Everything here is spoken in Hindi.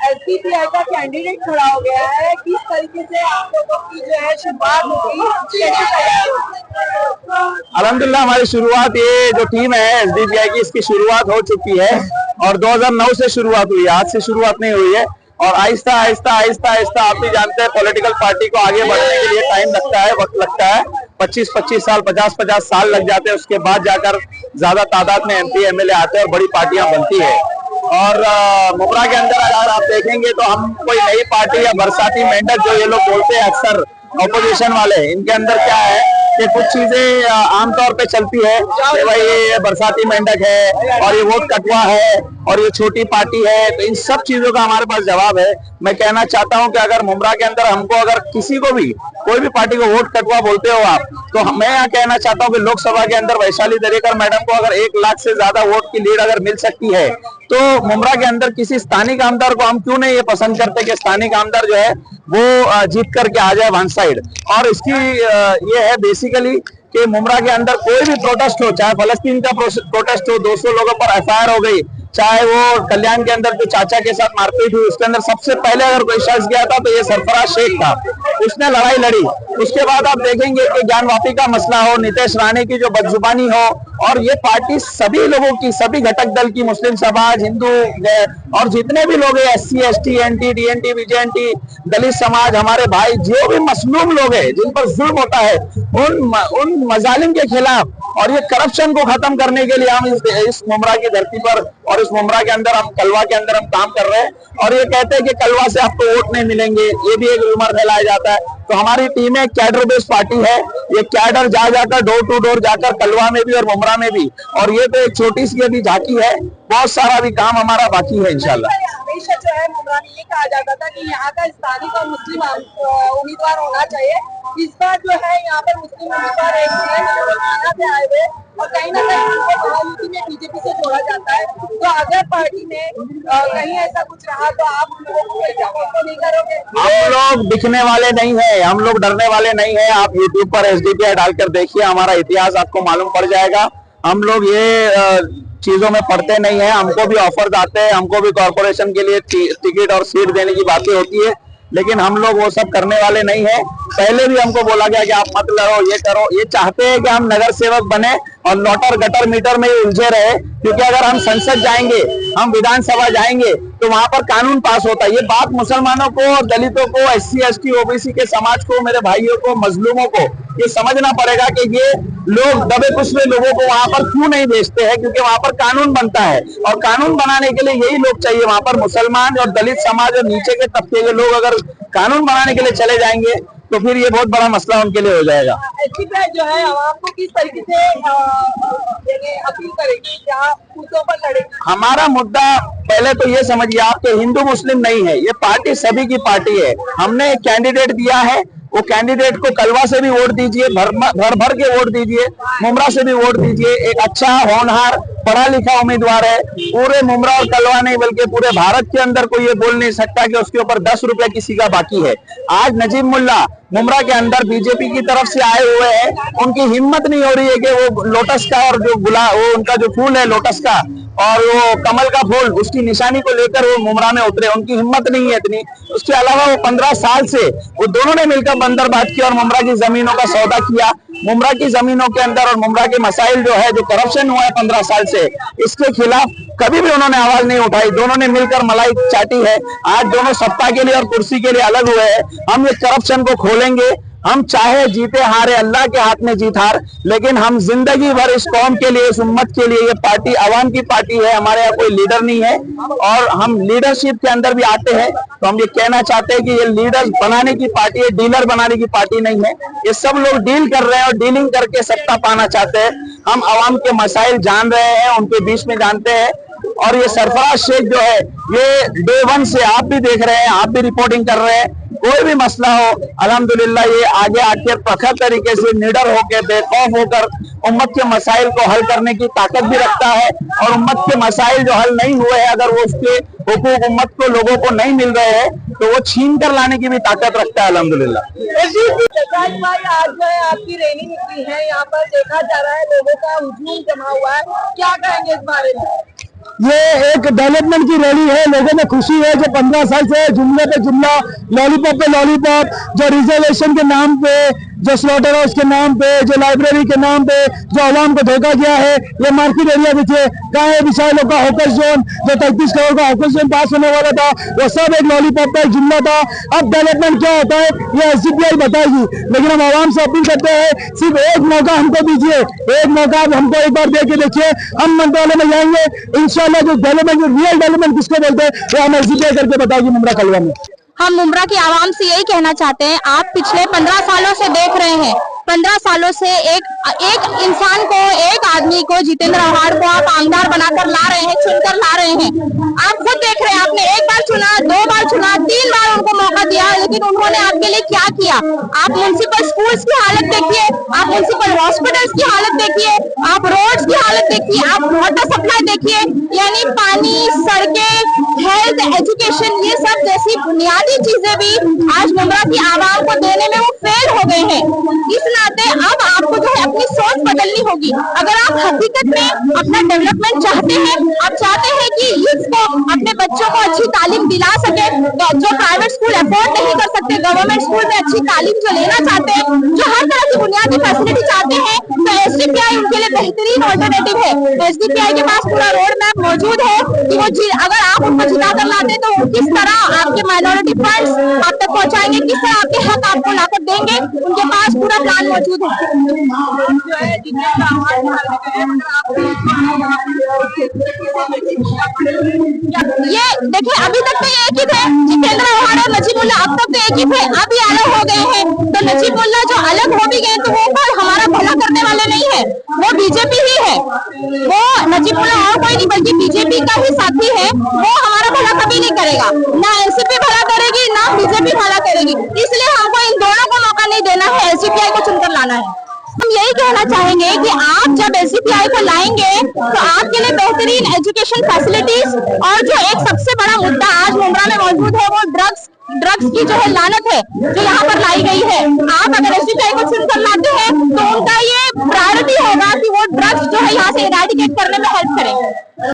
एसडीपीआई का कैंडिडेट खड़ा हो गया है, किस तरीके से आप लोगों की जो है शुरुआत होगी? अल्हम्दुलिल्लाह हमारी शुरुआत, ये जो टीम है एसडीपीआई की, इसकी शुरुआत हो चुकी है और 2009 से शुरुआत हुई है, आज से शुरुआत नहीं हुई है। और आहिस्ता आहिस्ता आहिस्ता आहिस्ता आप भी जानते हैं पॉलिटिकल पार्टी को आगे बढ़ने के लिए टाइम लगता है, वक्त लगता है। 25-25 साल 50-50 साल लग जाते हैं, उसके बाद जाकर ज्यादा तादाद में एमपी एमएलए आते हैं और बड़ी पार्टियां बनती है। और मुमरा के अंदर अगर आप देखेंगे तो हम कोई नई पार्टी या बरसाती मेंढक जो ये लोग बोलते हैं अक्सर ऑपोजिशन वाले, इनके अंदर क्या है कि कुछ चीजें आमतौर पे चलती है कि भाई ये बरसाती मेंढक है और ये वोट कटवा है और ये छोटी पार्टी है। तो इन सब चीजों का हमारे पास जवाब है। मैं कहना चाहता हूं कि अगर मुमरा के अंदर हमको अगर किसी को भी कोई भी पार्टी को वोट कटवा बोलते हो आप, तो मैं यहाँ कहना चाहता हूँ कि लोकसभा के अंदर वैशाली दरेकर मैडम को अगर 1 लाख से ज्यादा वोट की लीड अगर मिल सकती है, तो मुमरा के अंदर किसी स्थानिक आमदार को हम क्यों नहीं ये पसंद करते कि स्थानिक आमदार जो है वो जीत करके आ जाए वन साइड। और इसकी ये है बेसिकली कि मुमरा के अंदर कोई भी प्रोटेस्ट हो, चाहे फलस्तीन का प्रोटेस्ट हो, 200 लोगों पर एफआईआर हो गई, चाहे वो कल्याण के अंदर जो चाचा के साथ मारपीट हुई, उसके अंदर सबसे पहले अगर कोई शख्स गया था तो ये सरफराज शेख था, उसने लड़ाई लड़ी। उसके बाद आप देखेंगे कि ज्ञानवापी का मसला हो, नितेश राणे की जो बदजुबानी हो, और ये पार्टी सभी लोगों की, सभी घटक दल की, मुस्लिम समाज, हिंदू और जितने भी लोग हैं, SC ST NT DNT BJNT, दलित समाज, हमारे भाई जो भी मसलूम लोग हैं जिन पर जुल्म होता है, उन मजालिम के खिलाफ और ये करप्शन को खत्म करने के लिए हम इस मुमरा की धरती पर और इस मुमरा के अंदर, हम कलवा के अंदर हम काम कर रहे हैं। और ये कहते हैं कि कलवा से आपको वोट नहीं मिलेंगे, ये भी एक रूमर फैलाया जाता है। तो हमारी टीम एक कैडर बेस्ड पार्टी है, ये कैडर जा जाकर डोर टू डोर जाकर कलवा में भी और मुमरा में भी, और ये तो एक छोटी सी अभी झांकी है, बहुत सारा भी काम हमारा बाकी है इंशाल्लाह। हमेशा जो है मुमरा में ये कहा जाता था कि यहाँ का स्थानिक और मुस्लिम उम्मीदवार होना चाहिए। इस बार जो है यहाँ पर मुस्लिम उम्मीदवार आए हुए और कहीं ना कहीं में बीजेपी से जोड़ा जाता है। तो अगर पार्टी में कहीं ऐसा कुछ रहा तो आप उन लोगों को नहीं करोगे? हम लोग दिखने वाले नहीं है, हम लोग डरने वाले नहीं है। आप यूट्यूब पर एसडीपीआई डालकर देखिए, हमारा इतिहास आपको मालूम पड़ जाएगा। हम लोग ये चीजों में पढ़ते नहीं है, हमको भी ऑफर्स आते हैं, हमको भी कॉर्पोरेशन के लिए टिकट और सीट देने की बातें होती है, लेकिन हम लोग वो सब करने वाले नहीं है। पहले भी हमको बोला गया कि आप मत लड़ो, ये करो। ये चाहते हैं कि हम नगर सेवक बने और लॉटर गटर मीटर में ही उलझे रहे, क्योंकि अगर हम संसद जाएंगे, हम विधानसभा जाएंगे तो वहां पर कानून पास होता है। ये बात मुसलमानों को और दलितों को, SC ST OBC के समाज को, मेरे भाइयों को, मजलूमों को ये समझना पड़ेगा कि ये लोग दबे कुचले लोगों को वहां पर क्यों नहीं भेजते हैं, क्योंकि वहां पर कानून बनता है और कानून बनाने के लिए यही लोग चाहिए। वहां पर मुसलमान और दलित समाज और नीचे के तबके के लोग अगर कानून बनाने के लिए चले जाएंगे तो फिर ये बहुत बड़ा मसला उनके लिए हो जाएगा। जो है आवाम को किस तरीके से अपील करेगी, क्या मुद्दों पर लड़ेगी? हमारा मुद्दा पहले तो ये समझिए आप कि हिंदू मुस्लिम नहीं है, ये पार्टी सभी की पार्टी है। हमने एक कैंडिडेट दिया है, वो कैंडिडेट को कलवा से भी वोट दीजिए, भर भर के वोट दीजिए, मुमरा से भी वोट दीजिए। एक अच्छा होनहार पढ़ा लिखा उम्मीदवार है, पूरे मुमरा और कलवा नहीं बल्कि पूरे भारत के अंदर कोई ये बोल नहीं सकता कि उसके ऊपर 10 रुपए किसी का बाकी है। आज नजीब मुल्ला मुमरा के अंदर बीजेपी की तरफ से आए हुए हैं, उनकी हिम्मत नहीं हो रही है कि वो लोटस का और जो वो उनका जो फूल है लोटस का और वो कमल का फूल, उसकी निशानी को लेकर वो मुमरा में उतरे, उनकी हिम्मत नहीं है इतनी। उसके अलावा वो 15 साल से वो दोनों ने मिलकर बंदरबात किया और मुमरा की जमीनों का सौदा किया। मुमरा की जमीनों के अंदर और मुमरा के मसाइल जो है, जो करप्शन हुआ है 15 साल से, इसके खिलाफ कभी भी उन्होंने आवाज नहीं उठाई। दोनों ने मिलकर मलाई चाटी है। आज दोनों सत्ता के लिए और कुर्सी के लिए अलग हुए हैं। हम इस करप्शन को खोलेंगे। हम चाहे जीते हारे, अल्लाह के हाथ में जीत हार, लेकिन हम जिंदगी भर इस कौम के लिए, इस उम्मत के लिए, ये पार्टी आवाम की पार्टी है। हमारे यहाँ कोई लीडर नहीं है और हम लीडरशिप के अंदर भी आते हैं तो हम ये कहना चाहते हैं कि ये लीडर बनाने की पार्टी है, डीलर बनाने की पार्टी नहीं है। ये सब लोग डील कर रहे हैं और डीलिंग करके सत्ता पाना चाहते हैं। हम आवाम के मसाइल जान रहे हैं, उनके बीच में जानते हैं। और ये सरफराज शेख जो है, ये डे 1 से आप भी देख रहे हैं, आप भी रिपोर्टिंग कर रहे हैं, कोई भी मसला हो अल्हम्दुलिल्लाह ये आगे आके प्रखर तरीके से निडर होकर, बेखौफ होकर उम्मत के मसाइल को हल करने की ताकत भी रखता है। और उम्मत के मसाइल जो हल नहीं हुए हैं, अगर वो उसके हुकूक उम्मत को, लोगों को नहीं मिल रहे हैं, तो वो छीन कर लाने की भी ताकत रखता है अल्हम्दुलिल्लाह। आज जो है आपकी रैली निकली है, यहाँ पर देखा जा रहा है लोगों का हुजूम जमा हुआ है, क्या कहेंगे इस बारे में? ये एक डेवलपमेंट की रैली है। लोगों में खुशी है जो 15 साल से जुमले पे जुमला, लॉलीपॉप पे लॉलीपॉप, जो रिजर्वेशन के नाम पे, जो स्लॉटर हाउस के नाम पे, जो लाइब्रेरी के नाम पे जो आवाम को धोखा किया है। ये मार्केट एरिया देखिए कहाँ है, विशालों का हॉकर्स जोन, जो 33 करोड़ का हॉकर्स जोन पास होने वाला था, वो सब एक लॉलीपॉप का एक जुमला था। अब डेवलपमेंट क्या होता है ये SDPI बताएगी, लेकिन हम आवाम से अपील करते हैं सिर्फ एक मौका हमको दीजिए, एक मौका हमको एक बार दे के देखिए। हम मंत्रालय में जाएंगे इंशाल्लाह। जो डेवलपमेंट, जो रियल डेवलपमेंट किसको बोलते हैं वो हम SDPI करके बताएगी मुमरा कलवा में। हम मुमरा की आवाम से यही कहना चाहते हैं, आप पिछले 15 सालों से देख रहे हैं, 15 सालों से एक इंसान को, एक आदमी को, जितेंद्र आव्हाड को आप आमदार बनाकर ला रहे हैं, चुनकर ला रहे हैं। आप खुद देख रहे हैं, आपने एक बार चुना, 2 बार चुना, 3 बार उनको मौका दिया, लेकिन उन्होंने आपके लिए क्या किया? आप म्युनिसिपल स्कूल्स की हालत देखिए, आप म्युनिसिपल हॉस्पिटल्स की हालत देखिए, आप रोड्स की हालत देखिए, आप वाटर सप्लाई देखिए, यानी पानी, सड़कें, हेल्थ, एजुकेशन, ये सब जैसी बुनियादी चीजें भी आज मुमरा की आवाम को देने में वो फेल हो गए हैं। इस नाते अब आपको जो है अपनी सोच बदलनी होगी। अगर आप हकीकत में अपना डेवलपमेंट चाहते हैं, आप चाहते हैं कि यूथ को, अपने बच्चों को अच्छी तालीम दिला सके, तो जो प्राइवेट स्कूल अफोर्ड नहीं कर सकते, गवर्नमेंट स्कूल में अच्छी तालीम जो लेना चाहते हैं, जो हर तरह की बुनियादी फैसिलिटी चाहते हैं, तो SDPI उनके लिए बेहतरीन ऑल्टरनेटिव है। SDPI के पास पूरा रोड मैप मौजूद है कि वो अगर आप उनको जिता कर लाते तो किस तरह आपके माइनॉरिटी फंड्स आप तक पहुंचाएंगे, किस तरह आपके हक आपको लाकर देंगे, उनके पास पूरा प्लान मौजूद है। जो है जितेंद्र आव्हाड ये देखिए, अभी तक तो ये एक ही थे, जितेंद्र आव्हाड और नजीमुल्लाह, अब तक तो एक ही थे, अब ये अलग हो गए हैं। तो नजीमुल्लाह जो अलग हो भी गए तो वो कोई हमारा भला करने वाले नहीं है, वो बीजेपी ही है। वो नजीमुल्लाह और कोई नहीं बल्कि बीजेपी का ही साथी है। वो हमारा भला कभी नहीं करेगा, ना NCP भला करेगी, ना बीजेपी भला करेगी। इसलिए हमको इन दोनों को मौका नहीं देना है, SDPI को चुनकर लाना है। हम यही कहना चाहेंगे कि आप जब SDPI को लाएंगे तो आपके लिए बेहतरीन एजुकेशन फैसिलिटीज, और जो एक सबसे बड़ा मुद्दा आज मुमरा में मौजूद है वो ड्रग्स की जो है लानत है जो यहाँ पर लाई गई है। आप अगर SDPI को चुनकर लाते हैं तो उनका ये प्रायोरिटी होगा कि वो ड्रग्स जो है यहाँ से इरेडिकेट करने में हेल्प करें।